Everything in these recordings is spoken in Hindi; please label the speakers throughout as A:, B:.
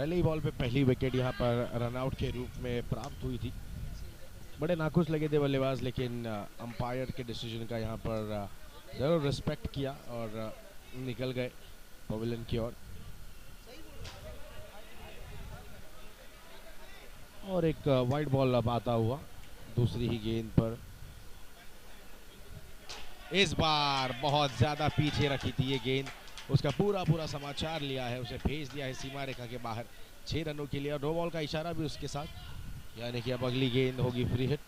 A: पहले ही बॉल पे पहली विकेट यहाँ पर रनआउट के रूप में प्राप्त हुई थी। बड़े नाखुश लगे थे बल्लेबाज, लेकिन अंपायर के डिसीजन का यहाँ पर ज़रूर रिस्पेक्ट किया और निकल गए पवेलियन की ओर। और एक वाइड बॉल अब आता हुआ दूसरी ही गेंद पर। इस बार बहुत ज्यादा पीछे रखी थी ये गेंद, उसका पूरा समाचार लिया है, उसे भेज दिया है सीमा रेखा के बाहर 6 रनों के लिए, और 2 बॉल का इशारा भी उसके साथ, यानी कि अब अगली गेंद होगी फ्री हिट।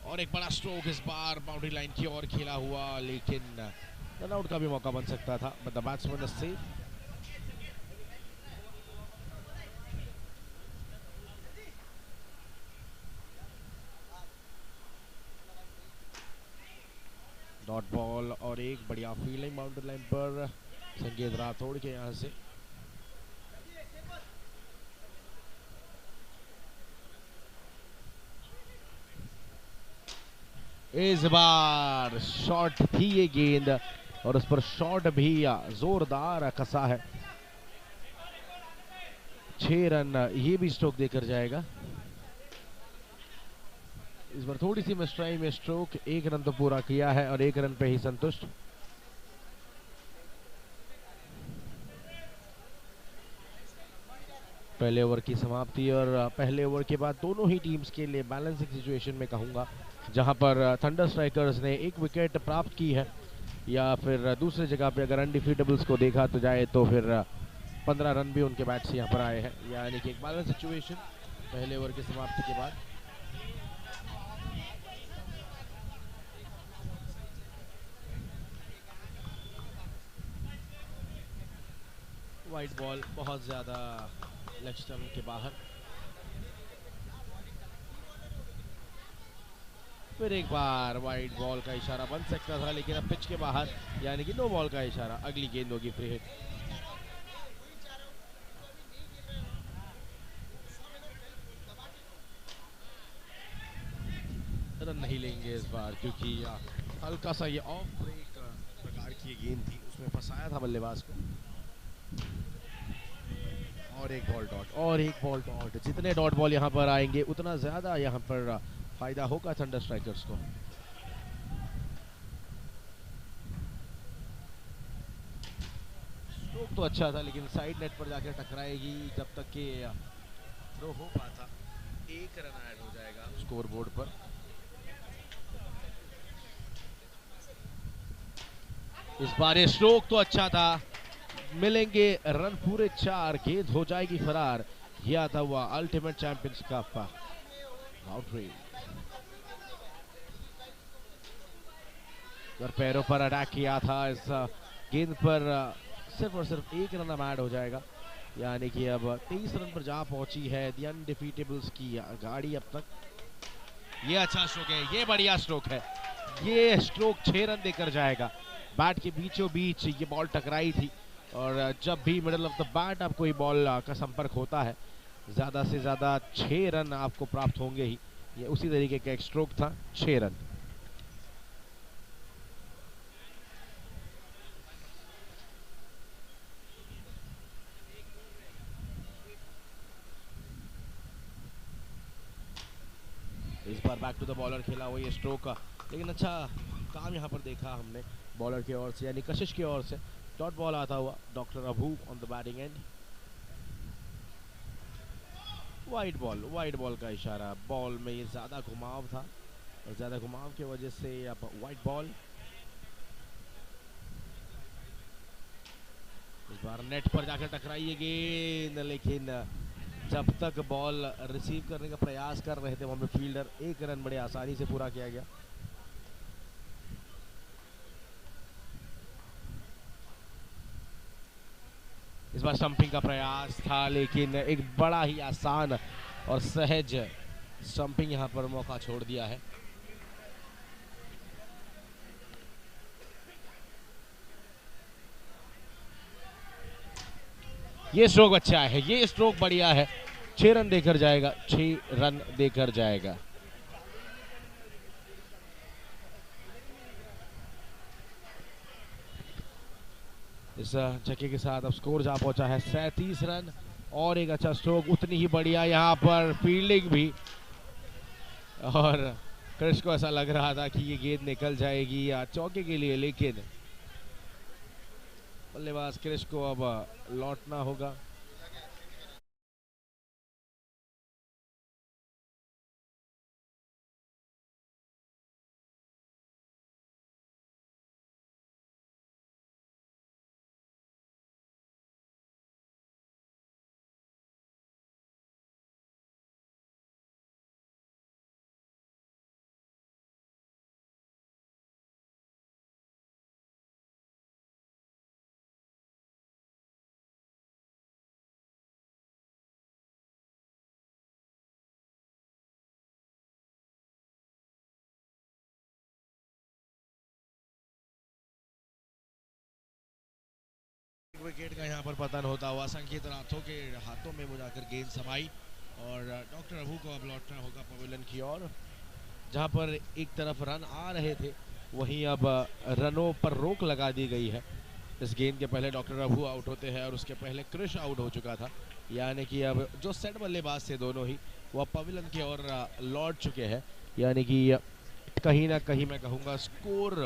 A: और एक बड़ा स्ट्रोक इस बार बाउंड्री लाइन की ओर खेला हुआ, लेकिन रनआउट का भी मौका बन सकता था, but the batsman is safe. Dot ball और एक बढ़िया फील्डिंग बाउंड्री लाइन पर संकेत राठौड़ के यहां से। इस बार शॉट थी ये गेंद और उस पर शॉट भी जोरदार कसा है। 6 रन ये भी स्ट्रोक देकर जाएगा। इस बार थोड़ी सी मिस्ट्राई में स्ट्रोक, 1 रन तो पूरा किया है और 1 रन पे ही संतुष्ट। पहले ओवर की समाप्ति और पहले ओवर के बाद दोनों ही टीम्स के लिए बैलेंसिंग सिचुएशन में कहूंगा, जहां पर थंडर स्ट्राइकर्स ने 1 विकेट प्राप्त की है, या फिर दूसरी जगह पे अगर अनडिफीटेबल्स को देखा तो जाए तो फिर 15 रन भी उनके बैट से यहाँ पर आए हैं, यानी कि एक बैलेंस सिचुएशन पहले ओवर की समाप्ति के बाद। वाइड बॉल बहुत ज्यादा लेग स्टंप के बाहर। फिर एक बार वाइड बॉल का इशारा बन सकता था, लेकिन अब पिच के बाहर, यानी कि नो बॉल का इशारा, अगली गेंद होगी फ्री हिट। रन नहीं लेंगे इस बार, क्योंकि हल्का सा ये ऑफ ब्रेक प्रकार की गेंद थी, उसमें फंसाया था बल्लेबाज को। और एक बॉल डॉट, और एक बॉल डॉट। जितने डॉट बॉल यहाँ पर आएंगे उतना ज्यादा यहाँ पर फायदा होगा थंडर स्ट्राइकर्स को। स्ट्रोक तो अच्छा था, लेकिन साइड नेट पर जाकर टकराएगी, जब तक कि थ्रो हो पाता 1 रन ऐड हो जाएगा स्कोर बोर्ड पर। इस बार ये स्ट्रोक तो अच्छा था, मिलेंगे रन पूरे 4, गेंद हो जाएगी फरार। यह आता हुआ अल्टीमेट चैंपियंस का बाउंड्री। पैरों पर अटैक किया था इस गेंद पर, सिर्फ और सिर्फ 1 रन ऐड हो जाएगा, यानी कि अब 23 रन पर जा पहुंची है दी अनडिफीटेबल्स की गाड़ी अब तक। ये अच्छा स्ट्रोक है, ये बढ़िया स्ट्रोक है, ये स्ट्रोक 6 रन देकर जाएगा। बैट के बीचों बीच ये बॉल टकराई थी, और जब भी मिडल ऑफ द बैट आप कोई बॉल का संपर्क होता है, ज्यादा से ज्यादा 6 रन आपको प्राप्त होंगे ही। ये उसी तरीके का एक स्ट्रोक था, 6 रन। इस बार बैक टू द बॉलर खेला हुआ ये स्ट्रोक, लेकिन अच्छा काम यहाँ पर देखा हमने बॉलर की ओर से, यानी कशिश की ओर से। डॉट बॉल आता हुआ, doctor Abu on the batting and. Wide ball का इशारा, बॉल में ये ज्यादा घुमाव था, और ज्यादा घुमाव की वजह से अब वाइड बॉल। इस बार नेट पर जाकर टकराई ये गेंद, लेकिन जब तक बॉल रिसीव करने का प्रयास कर रहे थे वहां पे फील्डर, 1 रन बड़े आसानी से पूरा किया गया। इस बार स्टंपिंग का प्रयास था, लेकिन एक बड़ा ही आसान और सहज स्टंपिंग यहां पर मौका छोड़ दिया है। ये स्ट्रोक अच्छा है, ये स्ट्रोक बढ़िया है, 6 रन देकर जाएगा, 6 रन देकर जाएगा। इस छक्के के साथ अब स्कोर जा पहुंचा है 37 रन और एक अच्छा स्ट्रोक, उतनी ही बढ़िया यहाँ पर फील्डिंग भी। और क्रिश को ऐसा लग रहा था कि ये गेंद निकल जाएगी या चौके के लिए, लेकिन बल्लेबाज क्रिश को अब लौटना होगा। विकेट का यहाँ पर पतन होता हुआ संकेत राठौर के हाथों में वो जाकर गेंद समाई और डॉक्टर अबू को अब लौटना होगा पवेलियन की ओर, जहाँ पर एक तरफ रन आ रहे थे वहीं अब रनों पर रोक लगा दी गई है। इस गेंद के पहले डॉक्टर अबू आउट होते हैं और उसके पहले क्रिश आउट हो चुका था, यानी कि अब जो सेट बल्लेबाज थे दोनों ही वो पवेलियन की ओर लौट चुके हैं, यानी कि कहीं ना कहीं मैं कहूँगा स्कोर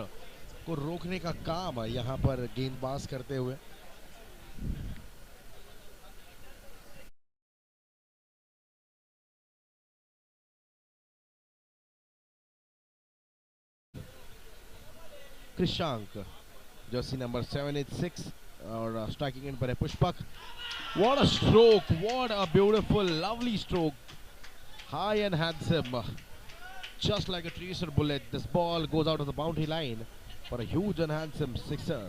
A: को रोकने का काम यहाँ पर गेंदबाज करते हुए। कृषांक जर्सी नंबर 786 और स्ट्राइकिंग एंड पर है Pushpak. What a stroke, what a beautiful lovely stroke, high and handsome, just like a tracer bullet. This ball goes out of the boundary line for a huge and handsome sixer.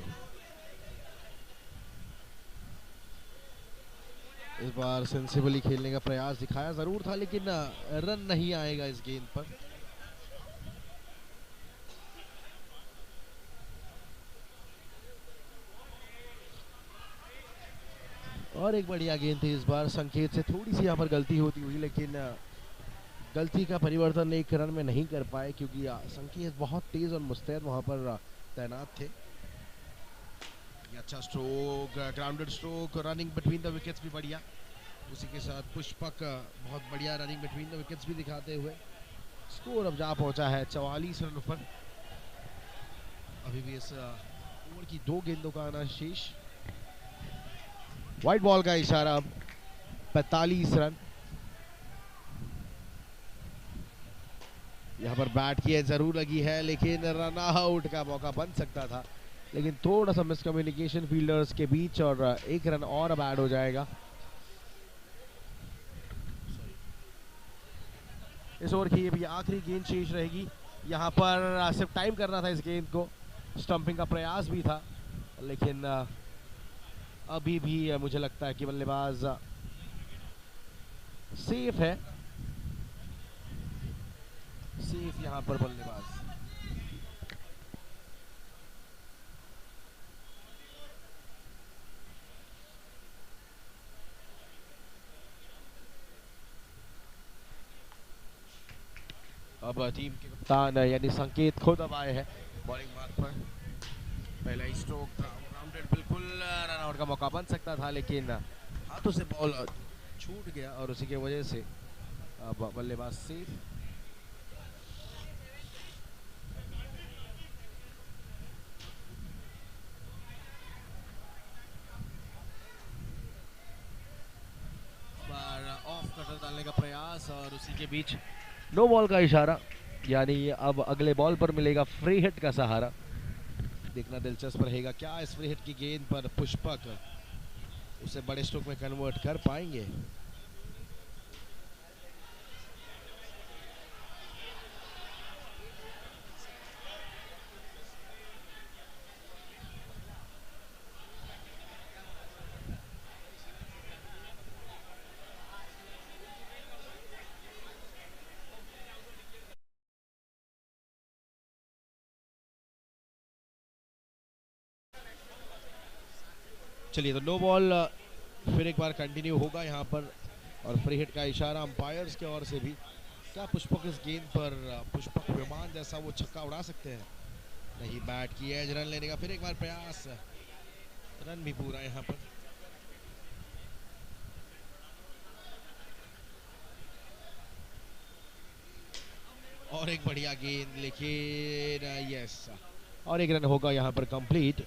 A: इस बार सेंसिबली खेलने का प्रयास दिखाया जरूर था, लेकिन रन नहीं आएगा इस गेंद पर। और एक बढ़िया गेंद थी इस बार, संकेत से थोड़ी सी यहाँ पर गलती होती हुई, लेकिन गलती का परिवर्तन एक रन में नहीं कर पाए क्योंकि संकेत बहुत तेज और मुस्तैद वहां पर तैनात थे। अच्छा stroke, grounded stroke, running between the wickets भी बढ़िया, उसी के साथ पुष्पक बहुत बढ़िया रनिंग बिटवीन द विकेट्स भी दिखाते हुए। स्कोर अब जा पहुंचा है 44 रन पर। अभी भी इस ओवर की 2 गेंदों का आना शेष। व्हाइट बॉल का इशारा, अब 45 रन। यहाँ पर बैट की जरूर लगी है, लेकिन रन आउट का मौका बन सकता था, लेकिन थोड़ा सा मिसकम्युनिकेशन फील्डर्स के बीच और एक रन और अब ऐड हो जाएगा। इस ओवर की ये भी आखिरी गेंद शेष रहेगी। यहाँ पर सिर्फ टाइम करना था इस गेंद को, स्टंपिंग का प्रयास भी था, लेकिन अभी भी मुझे लगता है कि बल्लेबाज सेफ है, सेफ यहाँ पर बल्लेबाज। अब टीम के कप्तान यानी संकेत खुद अब आए हैं बॉलिंग मार्क पर। पहला ही स्ट्रोक ग्राउंडेड, बिल्कुल रन आउट का मौका बन सकता था, लेकिन हाथों से बॉल छूट गया और उसी की वजह से अब बल्लेबाज सेफ। ऑफ कटर डालने का प्रयास और उसी के बीच नो बॉल का इशारा, यानी अब अगले बॉल पर मिलेगा फ्री हिट का सहारा। देखना दिलचस्प रहेगा क्या इस फ्री हिट की गेंद पर पुष्पक उसे बड़े स्ट्रोक में कन्वर्ट कर पाएंगे। चलिए, तो नो बॉल फिर एक बार कंटिन्यू होगा यहाँ पर और फ्री हिट का इशारा अंपायर्स की ओर से भी। क्या पुष्पक इस गेंद पर पुष्पक विमान जैसा वो छक्का उड़ा सकते हैं? नहीं, बैट की एज, रन लेने का फिर एक बार प्रयास। रन भी पूरा यहाँ पर। और एक बढ़िया गेंद, लेकिन यस, और एक रन होगा यहाँ पर कंप्लीट।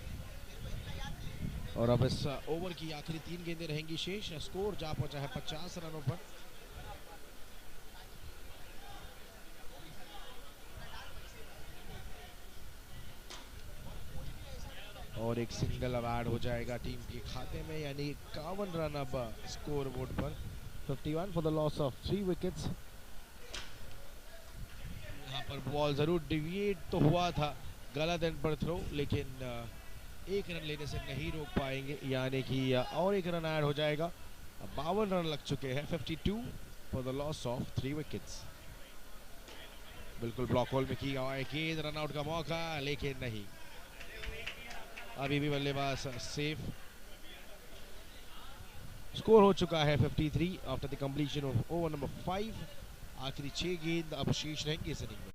A: और अब इस ओवर की आखिरी 3 गेंदें रहेंगी शेष। स्कोर जा पहुंचा है 50 रनों पर। और एक सिंगल अब ऐड हो जाएगा टीम के खाते में, यानी 51 रन अब स्कोर बोर्ड पर। 51 for the loss of 3 wickets. यहाँ पर बॉल जरूर डिविएट तो हुआ था गलत एंड पर थ्रो, लेकिन एक रन लेने से नहीं रोक पाएंगे, यानी कि और एक रन ऐड हो जाएगा। 52 रन लग चुके हैं। 52 for the loss of 3 wickets. बिल्कुल ब्लॉक होल में किया हुआ है गेंद, रन आउट का मौका, लेकिन नहीं, अभी भी बल्लेबाज सेफ। स्कोर हो चुका है 53 after the completion of over number 5। आखिरी 6 गेंद अब शेष रहेंगे इस इनिंग में।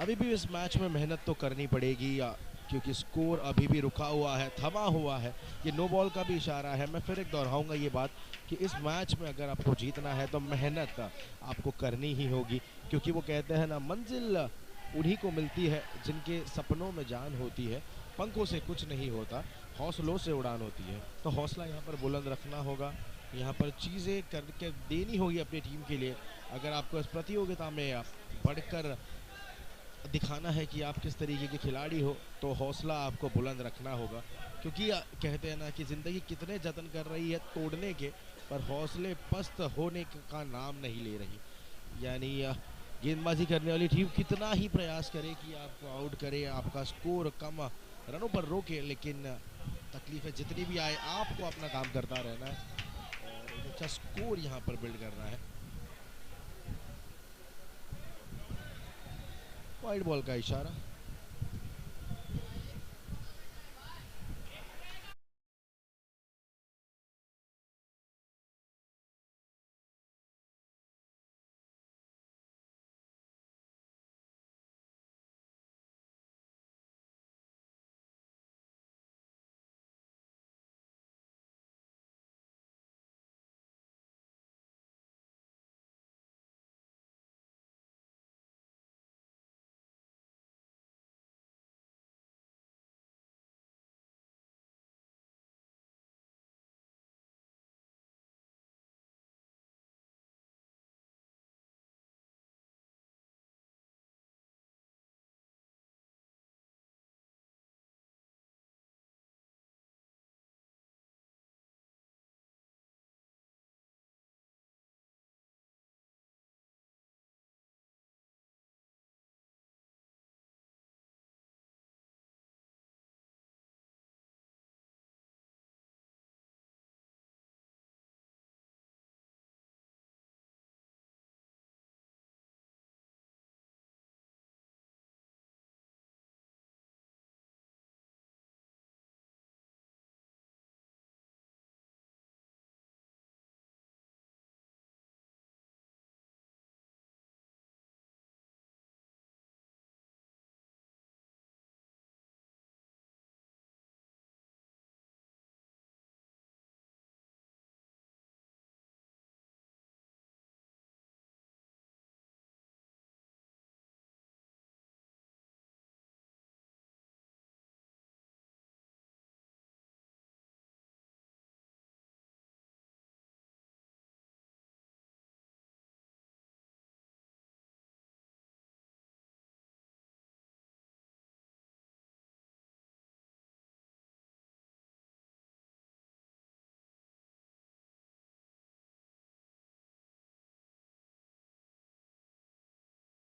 A: अभी भी इस मैच में मेहनत तो करनी पड़ेगी, क्योंकि स्कोर अभी भी रुका हुआ है, थमा हुआ है। ये नो बॉल का भी इशारा है। मैं फिर एक दोहराऊंगा ये बात कि इस मैच में अगर आपको जीतना है तो मेहनत आपको करनी ही होगी, क्योंकि वो कहते हैं ना, मंजिल उन्हीं को मिलती है जिनके सपनों में जान होती है। पंखों से कुछ नहीं होता, हौसलों से उड़ान होती है। तो हौसला यहाँ पर बुलंद रखना होगा, यहाँ पर चीज़ें करके देनी होगी अपनी टीम के लिए। अगर आपको इस प्रतियोगिता में बढ़कर दिखाना है कि आप किस तरीके के खिलाड़ी हो, तो हौसला आपको बुलंद रखना होगा। क्योंकि कहते हैं ना कि ज़िंदगी कितने जतन कर रही है तोड़ने के, पर हौसले पस्त होने का नाम नहीं ले रही। यानी गेंदबाजी करने वाली टीम कितना ही प्रयास करे कि आपको आउट करे, आपका स्कोर कम रनों पर रोके, लेकिन तकलीफें जितनी भी आए, आपको अपना काम करता रहना है और एक अच्छा स्कोर यहाँ पर बिल्ड करना है। वाइड बॉल का इशारा।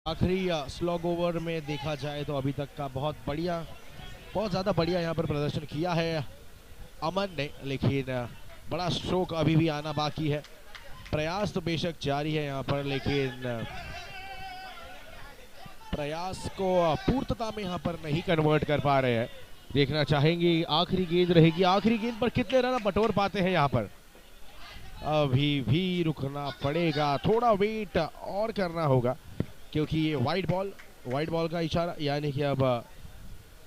A: आखिरी स्लॉग ओवर में देखा जाए तो अभी तक का बहुत ज़्यादा बढ़िया यहाँ पर प्रदर्शन किया है अमन ने, लेकिन बड़ा स्ट्रोक अभी भी आना बाकी है। प्रयास तो बेशक जारी है यहाँ पर, लेकिन प्रयास को पूर्णता में यहाँ पर नहीं कन्वर्ट कर पा रहे हैं। देखना चाहेंगे आखिरी गेंद रहेगी, आखिरी गेंद पर कितने रन बटोर पाते हैं यहाँ पर। अभी भी रुकना पड़ेगा, थोड़ा वेट और करना होगा, क्योंकि ये वाइड बॉल का इशारा, यानी कि अब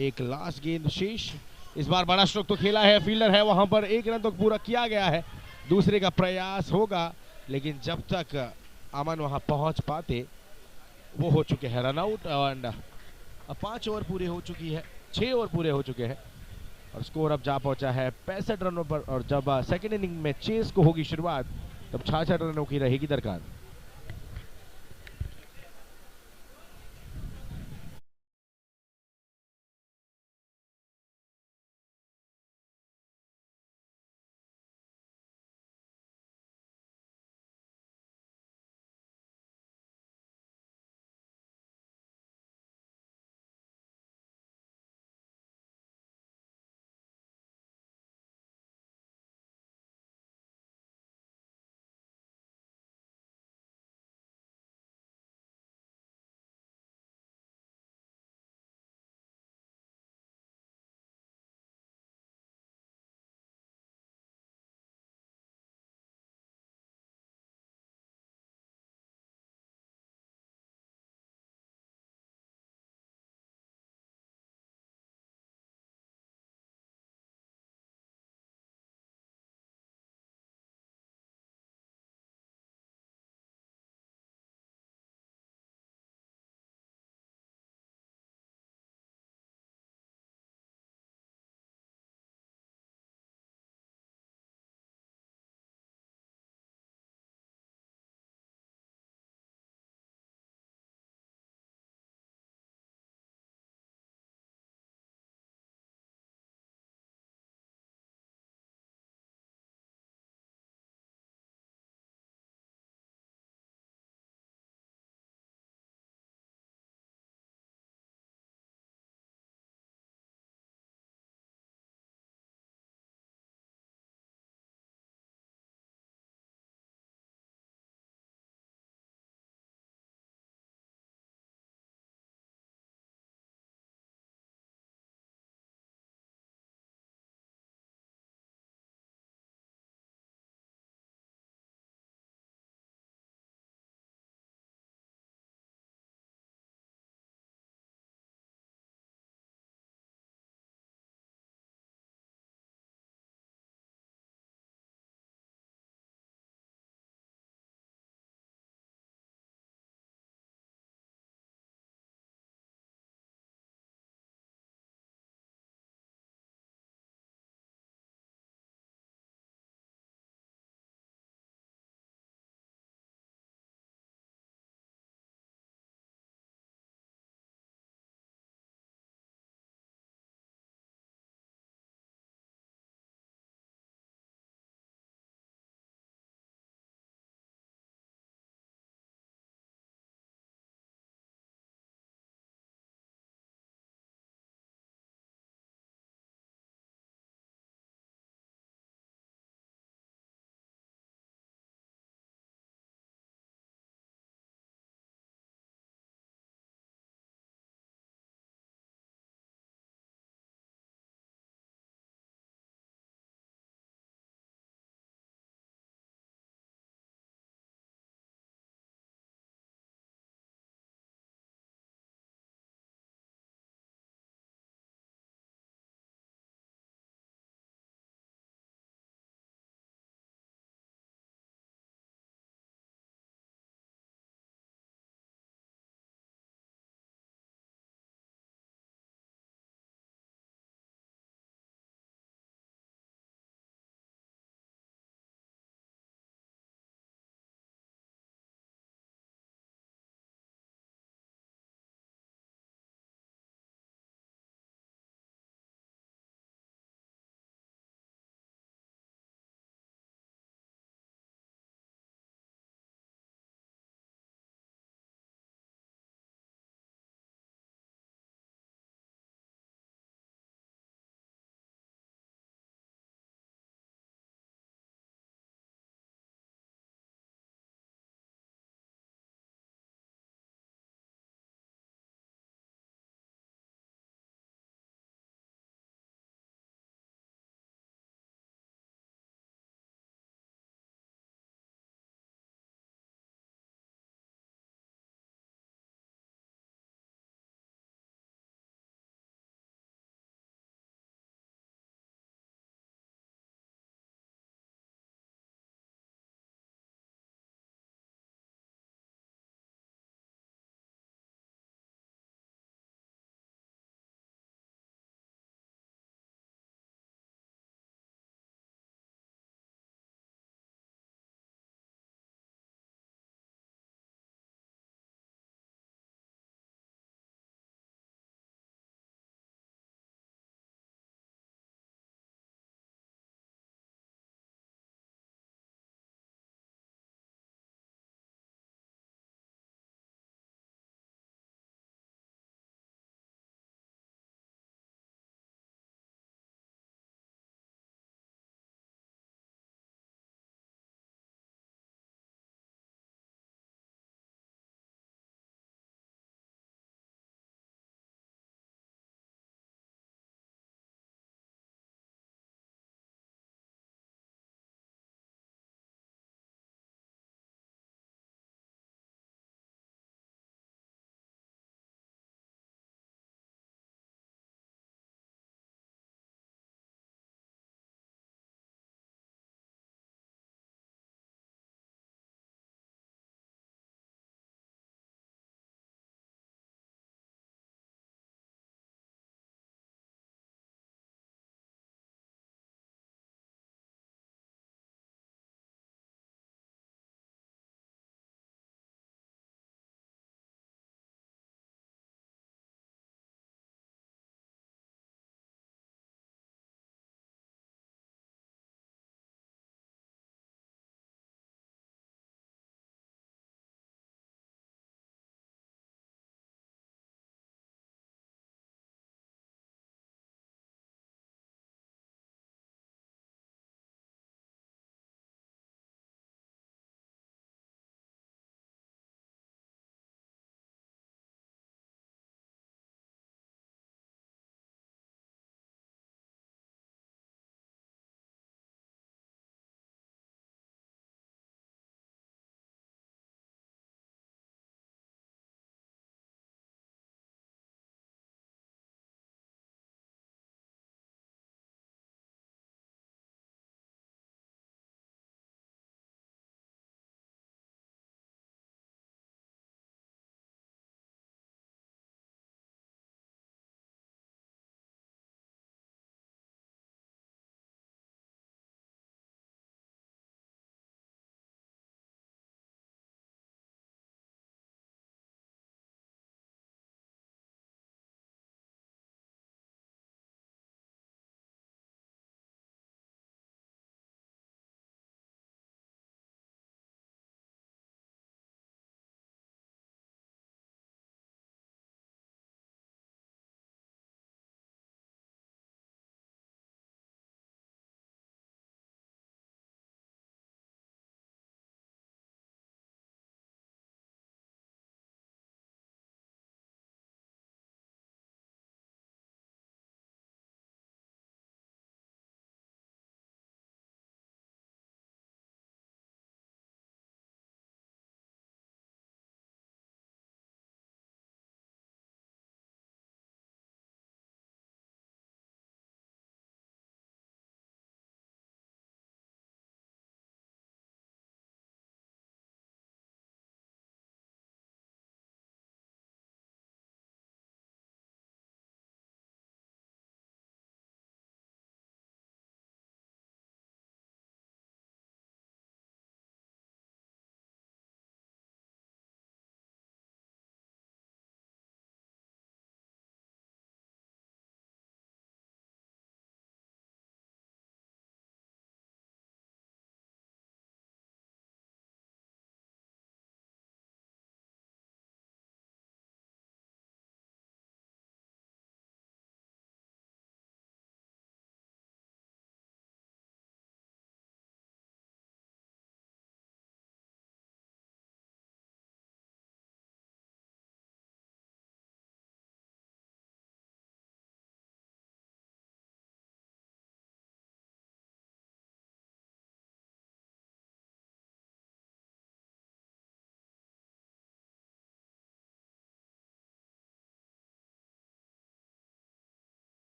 A: एक लास्ट गेंद शेष। इस बार बड़ा स्ट्रोक तो खेला है, फील्डर है वहां पर, एक रन तो पूरा किया गया है, दूसरे का प्रयास होगा, लेकिन जब तक अमन वहां पहुंच पाते वो हो चुके हैं रन आउट। एंड अब 5 ओवर पूरे हो चुकी है, 6 ओवर पूरे हो चुके हैं और स्कोर अब जा पहुंचा है 65 रनों पर। और जब सेकेंड इनिंग में चेस को होगी शुरुआत, तब 66 रनों की रहेगी दरकार।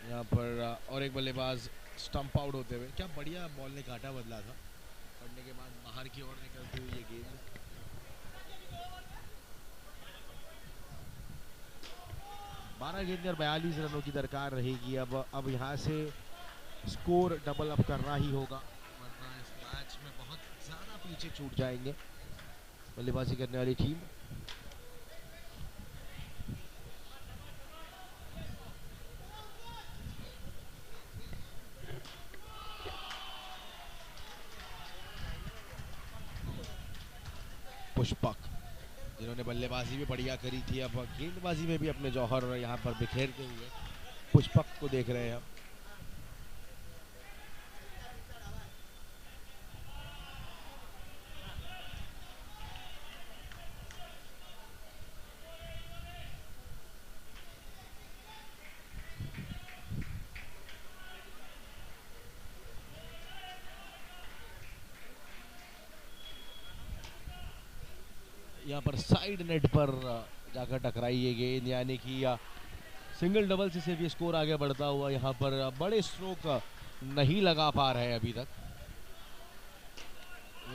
A: यहाँ पर और एक बल्लेबाज स्टंप आउट होते हुए, क्या बढ़िया बॉल ने काटा बदला था, पड़ने के बाद बाहर की ओर निकलती हुई ये गेंद। 12 गेंद और 42 रनों की दरकार रहेगी। अब यहाँ से स्कोर डबल अप करना ही होगा, वरना इस मैच में बहुत ज़्यादा पीछे छूट जाएंगे बल्लेबाजी करने वाली टीम। पुष्पक, जिन्होंने बल्लेबाजी भी बढ़िया करी थी, अब गेंदबाजी में भी अपने जौहर यहाँ पर बिखेरते हुए पुष्पक को देख रहे हैं हम। यहाँ पर साइड नेट पर जाकर टकराई ये गेंद, यानी कि सिंगल डबल से सिर्फ ये स्कोर आगे बढ़ता हुआ। यहाँ पर बड़े स्ट्रोक नहीं लगा पा रहे अभी तक।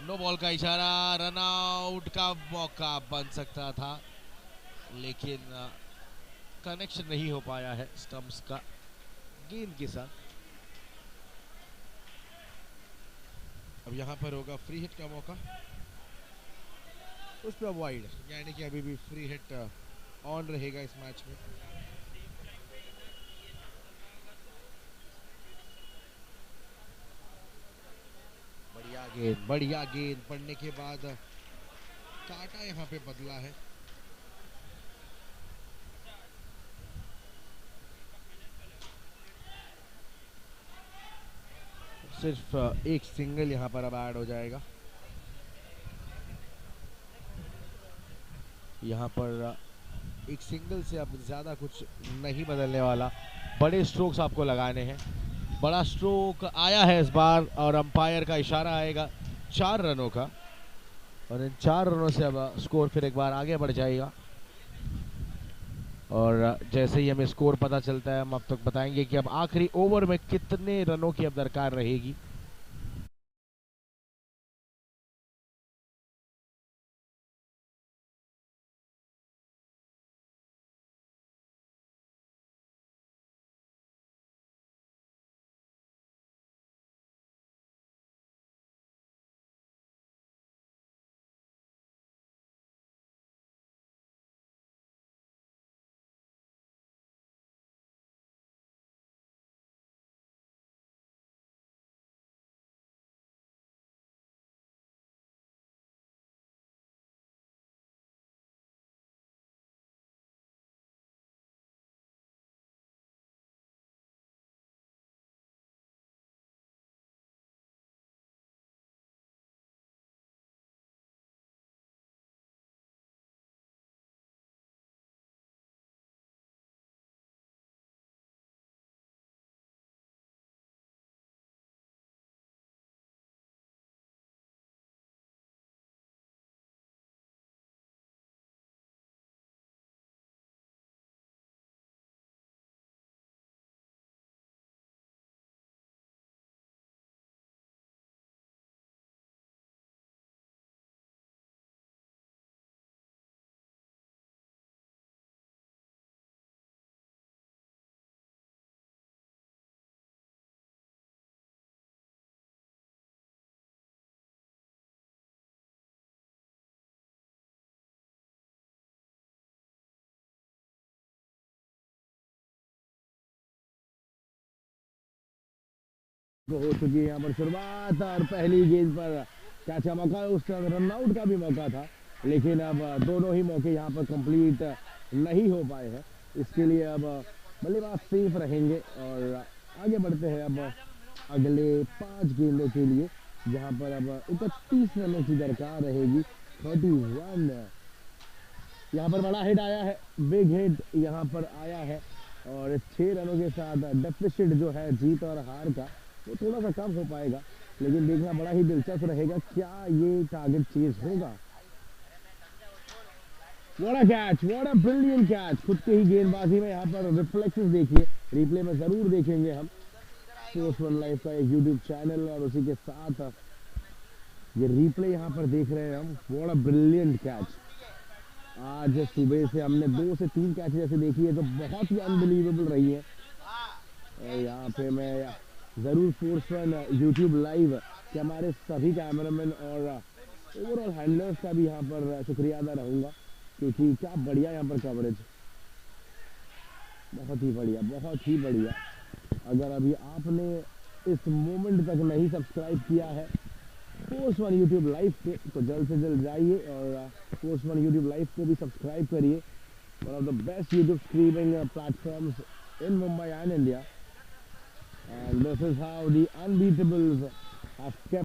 A: नो बॉल का इशारा, रन आउट का मौका बन सकता था, लेकिन कनेक्शन नहीं हो पाया है स्टंप्स का गेंद के साथ। अब यहाँ पर होगा फ्री हिट का मौका, उस पर वाइड, यानी कि अभी भी फ्री हिट ऑन रहेगा इस मैच में। बढ़िया गेंद पड़ने के बाद काटा यहाँ पे बदला है। सिर्फ एक सिंगल यहाँ पर अब ऐड हो जाएगा। यहाँ पर एक सिंगल से अब ज़्यादा कुछ नहीं बदलने वाला, बड़े स्ट्रोक्स आपको लगाने हैं। बड़ा स्ट्रोक आया है इस बार और अंपायर का इशारा आएगा 4 रनों का, और इन 4 रनों से अब स्कोर फिर एक बार आगे बढ़ जाएगा। और जैसे ही हमें स्कोर पता चलता है हम अब तक बताएंगे कि अब आखिरी ओवर में कितने रनों की अब दरकार रहेगी। हो चुकी है यहाँ पर शुरुआत, और पहली गेंद पर कैच का मौका, उस रन आउट का भी मौका था, लेकिन अब दोनों ही मौके यहाँ पर कंप्लीट नहीं हो पाए हैं। इसके लिए अब बल्लेबाज सेफ रहेंगे और आगे बढ़ते हैं अब अगले 5 गेंदों के लिए, जहाँ पर अब 31 रनों की दरकार रहेगी। 31 यहाँ पर बड़ा हिट आया है, बिग हिट यहाँ पर आया है, और 6 रनों के साथ डेफिसिट जो है जीत और हार का वो थोड़ा सा कम हो पाएगा, लेकिन देखना बड़ा ही दिलचस्प रहेगा क्या ये टारगेट चेज होगा।
B: What a catch, what a brilliant catch. खुद के ही गेंदबाजी में यहाँ पर रिफ्लेक्सेस देखिए, रिप्ले में ज़रूर देखेंगे हम। स्पोर्ट्स वन लाइफ का एक यूट्यूब चैनल और उसी के साथ ये रिप्ले यहाँ पर देख रहे हैं हम। What a brilliant catch. आज सुबह से हमने 2 से 3 कैचेस ऐसे देखी है तो बहुत ही अनबिलीवेबल रही है। और यहाँ पे मैं ज़रूर स्पोर्ट्स वन यूट्यूब लाइव के हमारे सभी कैमरामैन और ओवरऑल हैंडलर्स का भी यहाँ पर शुक्रिया अदा रहूँगा, क्योंकि क्या बढ़िया यहाँ पर कवरेज, बहुत ही बढ़िया, बहुत ही बढ़िया। अगर अभी आपने इस मोमेंट तक नहीं सब्सक्राइब किया है स्पोर्ट्स वन यूट्यूब लाइव पे, तो जल्द से जल्द जाइए और स्पोर्ट्स वन यूट्यूब लाइव को भी सब्सक्राइब करिए। One of the best YouTube streaming platforms in Mumbai and India, and this is how the unbeatables have kept